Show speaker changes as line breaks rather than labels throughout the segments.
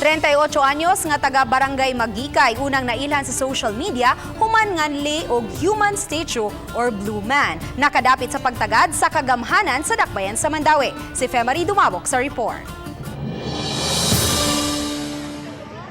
38 anyos nga taga Barangay Magikay unang nailhan sa social media human nganli og human statue or Blue Man. Nakadapit sa pagtagad sa kagamhanan sa Dakbayan sa Mandawi. Si Femari Dumabok sa report.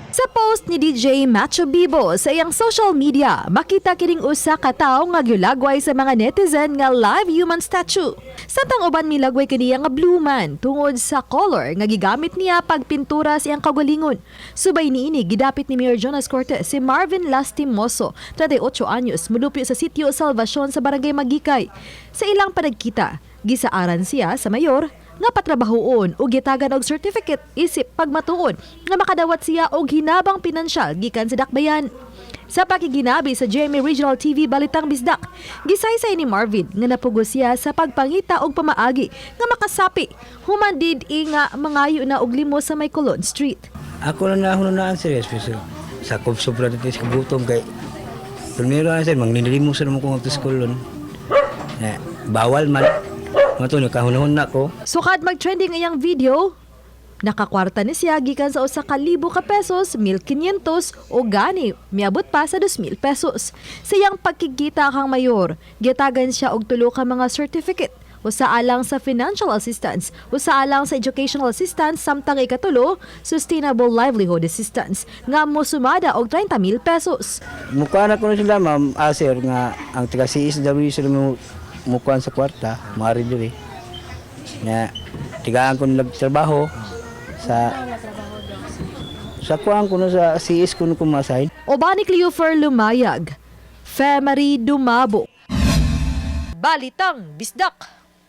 Sa post ni DJ Macho Bibo sa iyang social media, makita kining usa ka tawo nga gyulagway sa mga netizen nga live human statue. Samtang uban milagway kaniya nga Blue Man tungod sa color nga gigamit niya pagpintura sa iyang kaugalingon. Subay niini gidapit ni Mayor Jonas Cortez si Marvin Lastimoso, 38 anyos, mulupyo sa sitio Salvacion sa Barangay Magikay. Sa ilang panagkita, gisaaran siya sa mayor nga patrabahoon o gitagan og certificate isip pagmatuon nga makadawat siya og hinabang pinansyal gikan sa Dakbayan. Sa pakiginabi sa GMA Regional TV Balitang Bisdak, gisaysay ni Marvin nga napugos siya sa pagpangita og pamaagi nga makasapi human did nga mangayo na og limo sa may Colon Street.
Ako lang nahununaan sir, especially sa sobra dito sa kabutom kay primero na sir, magninilimo sa naman kong autoskolon. Bawal man. Matulog kahunahon na ko.
Sukad mag-trending iyang video, nakakwarta ni siya gikan sa usa ka libo ka pesos, 1,500 o gani miabot pa sa 2,000 pesos. Sa iyang pagkikita kang mayor, gitagan siya og tulo ka mga certificate. Usa alang sa financial assistance, usa alang sa educational assistance, samtang ikatulo, sustainable livelihood assistance, nga mosumada og 30,000 pesos.
Mukha na ko na sila ma'am Aser nga ang taga CSW sila mukuan sa kwarta, mga rin na tigaan ko nagtrabaho sa kuhaan ko na sa CS ko na kumasahin.
Obani Cleofer Lumayag, Femari Dumabo. Balitang Bisdak.